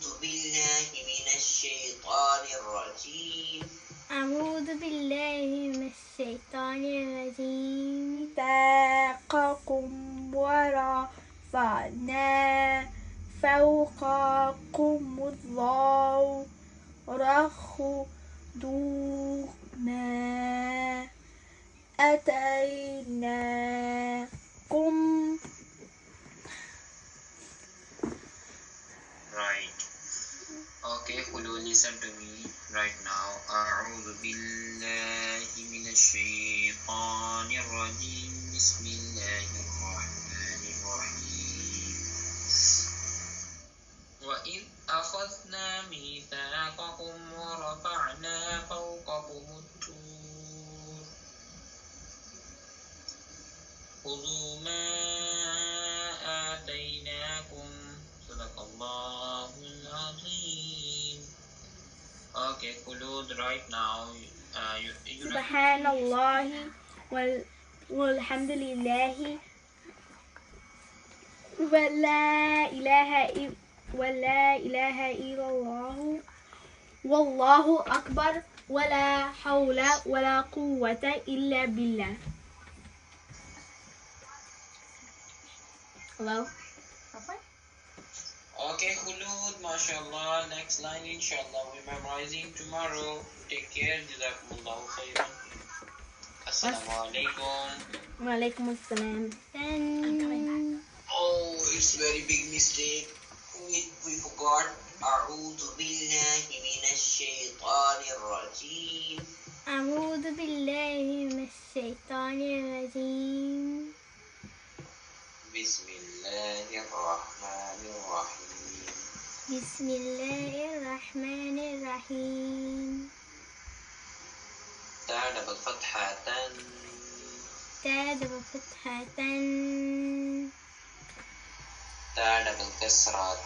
أعوذ بالله من الشيطان الرجيم أعوذ بالله من الشيطان الرجيم. ميثاقكم ورفعنا فوقكم الطور خذوا ما آتيناكم. Right. Okay, Hulu, listen to me right now. أعوذ بالله من الشيطان الرجيم. بسم الله الرحمن الرحيم. وإذ أخذنا ميثاقكم ورفعنا فوقكم الطور خذوا ما آتيناكم. صدق الله العظيم. Okay, Khulud, right now. سبحان الله والحمد لله ولا إله إلا الله والله أكبر ولا حول ولا قوة إلا بالله. Hello? Okay, Khulud, mashallah. Next line, inshallah, we're memorizing tomorrow. Take care. Jazakumullahu khairan. Assalamu alaikum. وعليكم السلام. Oh, it's very big mistake. We forgot. أعوذ بالله من الشيطان الرجيم. أعوذ بالله من الشيطان الرجيم. بسم الله الرحمن الرحيم. بسم الله الرحمن الرحيم. تاء دبل فتحة تاء دبل فتحة تاء دبل كسرة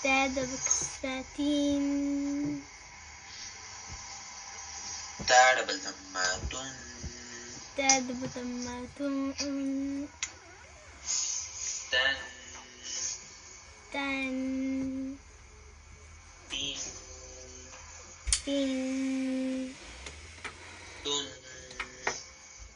تاء دبل كسرة تاء دبل ضمة تاء دبل ضمة تن تن تين تين تن.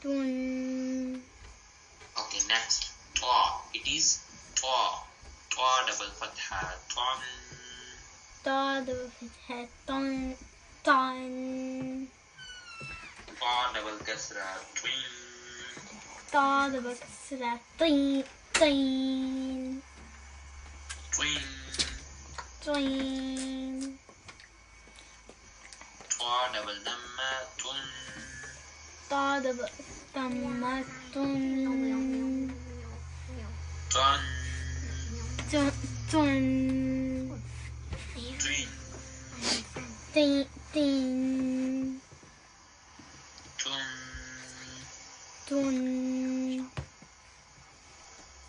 تن. Okay, next. Twa. It is twa. Twa double fatha. Twan. تاء دبل فتحة طن طن. Twa double kasra. Twin. تاء دبل كسرة طين طين Twin. طين. Twa double dhamma. Tun. تاء دبل ضمة تن Tun. تن. Twin. تين تين Tun. تن.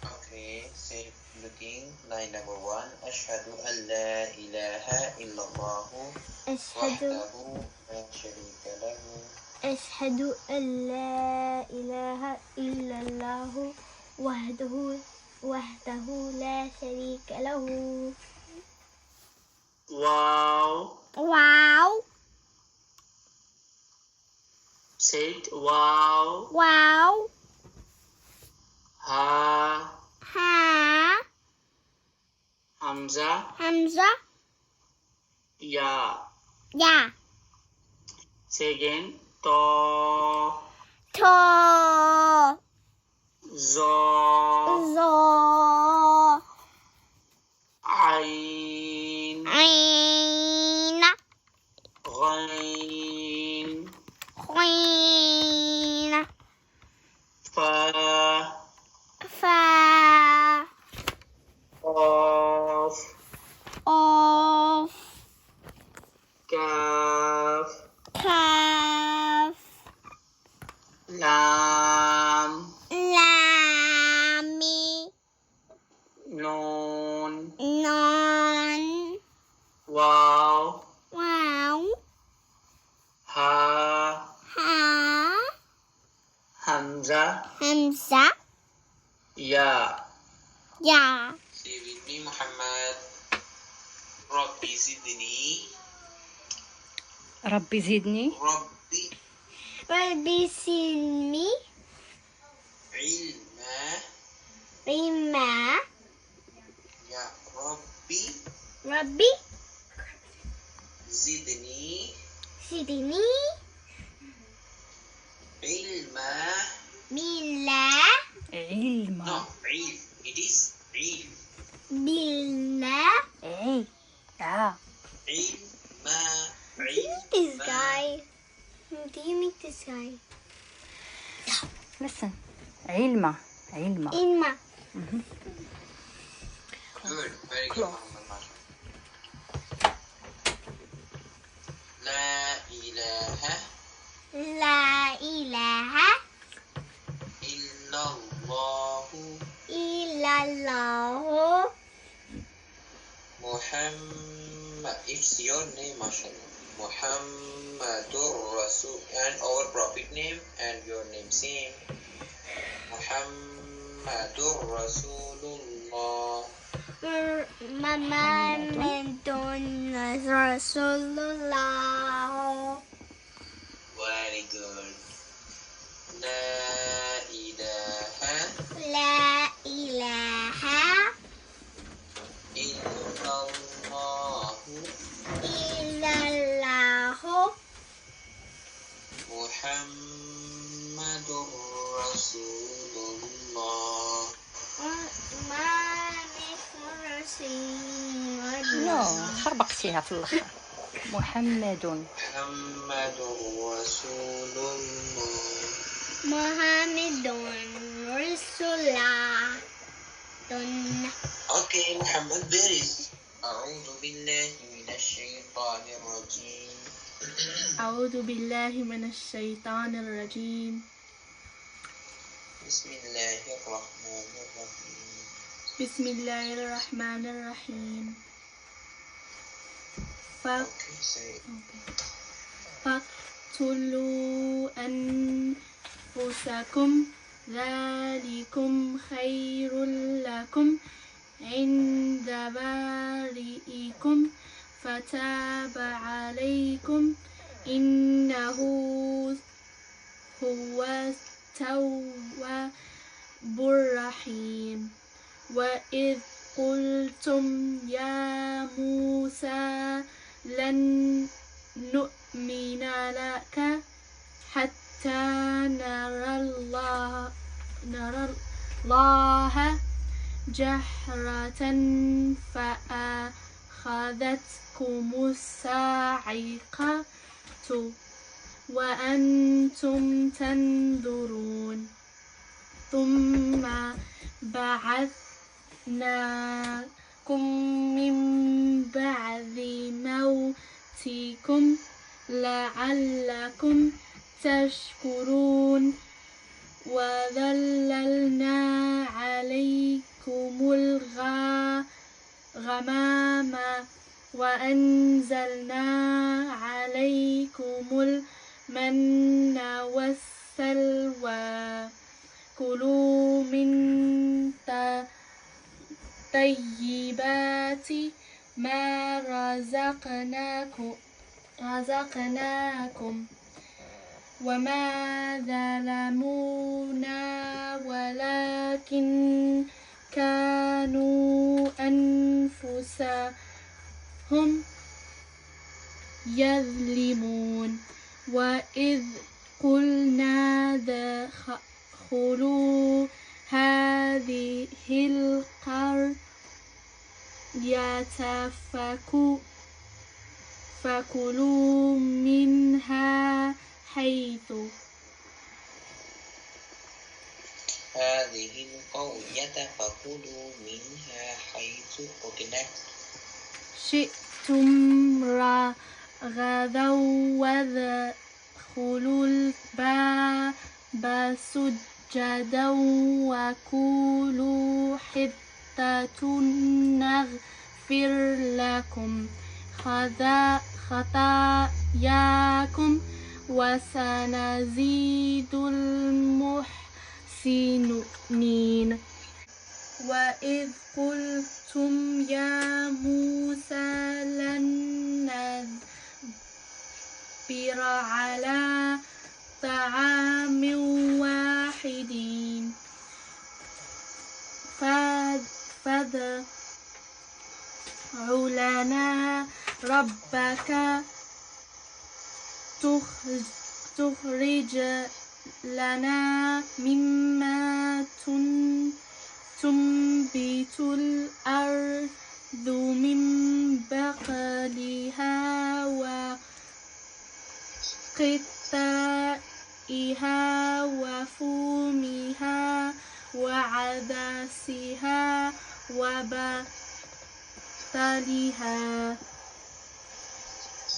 Okay, safe looking. Line number 1. أشهد أن لا إله إلا الله أشهد وحده لا شريك له أشهد أن لا إله إلا الله وحده لا شريك له. Wow. واو Say it. Wow. واو. Ha. ها. Hamza. همزة. Ya. يا. Say again. To. تو. Zo. زو. Ain. عين. Ghain. خين. Fa. فا. Qaf. قاف. Kaf. كاف. Lam. لام. Nun. نون. Wow. واو. Ha. ها. Hamza. همزة. Ya. يا. Say with me, Muhammad. ربي زدني ربي زدني ربي زدني علما علما يا ربي ربي زدني زدني علما بلا علما no علم it is علم بلا علما علما this guy. Do you make this guy? listen علما علما Ilma. good very good لا إله La ilaha إلا الله illallah. Muhammad, it's your name, mashallah. Muhammadur Rasul, and our prophet name and your name same. Muhammadur Rasulullah. Muhammadun Rasulullah. Very good. La ilaha La ilaha illallah. illallah. Muhammadur Rasulullah. نو خربقتيها في الاخر محمد Muhammadur Rasulullah. Muhammadun Rasulullah. Okay, Muhammad, there is. أعوذ بالله من الشيطان الرجيم. أعوذ بالله من الشيطان الرجيم. بسم الله الرحمن الرحيم. بسم الله الرحمن الرحيم. Okay, say it. فاقتلوا أنفسكم ذلكم خير لكم عند بارئكم فتاب عليكم إنه هو التواب الرحيم. وإذ قلتم يا موسى لن نؤمن لك حتى نرى الله جهرة فأخذتكم الصاعقة وأنتم تنظرون ثم بعثناكم من بعد موتكم لعلكم تشكرون وظللنا عليكم الغمام وأنزلنا عليكم المن والسلوى كلوا من طيبات ما رزقناكم وما ظلمونا ولكن كانوا أنفسهم يظلمون وإذ قلنا ادخلوا هذه القرية فكلوا منها حيث هذه القرية فكلوا منها حيث شئتم رغدا وادخلوا الباب سجدا وقولوا حطة نغفر لكم خطاياكم وسنزيد المحسنين. وإذ قلتم يا موسى عام واحد فادع لنا ربك تخرج لنا مما تنبت الأرض من بقلها وقثائها وفومها وعدسها وبصلها.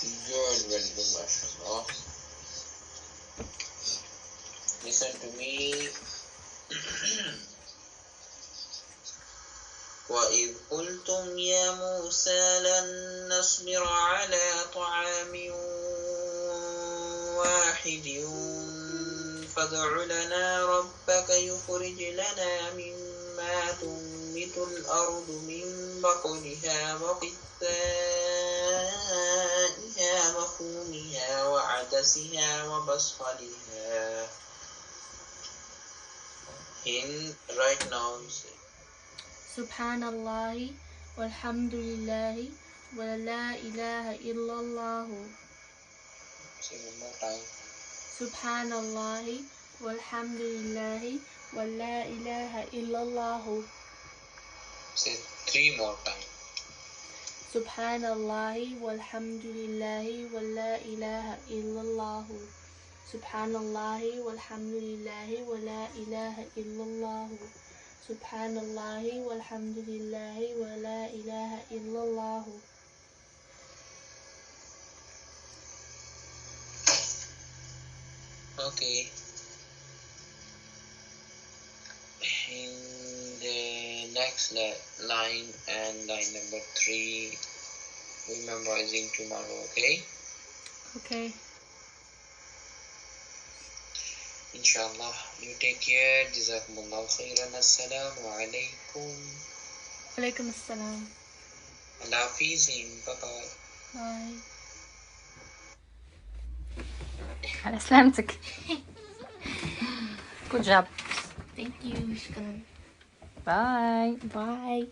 Good, very good, mashallah. Listen to me. وإذ قلتم يا موسى لن نصبر على طعام واحد فادع لنا ربك يخرج لنا مما تنبت الأرض من بقلها وقثائها وفومها وعدسها وبصلها. In right now you say Subhanallah walhamdulillah wa la ilaha illallah. say one more time. Subhanallah walhamdulillah wa la ilaha illallah. Say 3 more times. Subhanallah walhamdulillah wa la ilaha illallah. Subhanallah walhamdulillah wa la ilaha illallah. Subhanallah walhamdulillah wa la ilaha illallah. Okay. In the next line and line number 3, we memorizing tomorrow, okay? Okay. Inshallah, you take care. Jazakumullahu khairan. Assalamu alaikum. Walaikum assalam. Allah Hafizin. Bye-bye. Bye. على سلامتك. Good job. Thank you. Shukran. Bye. Bye.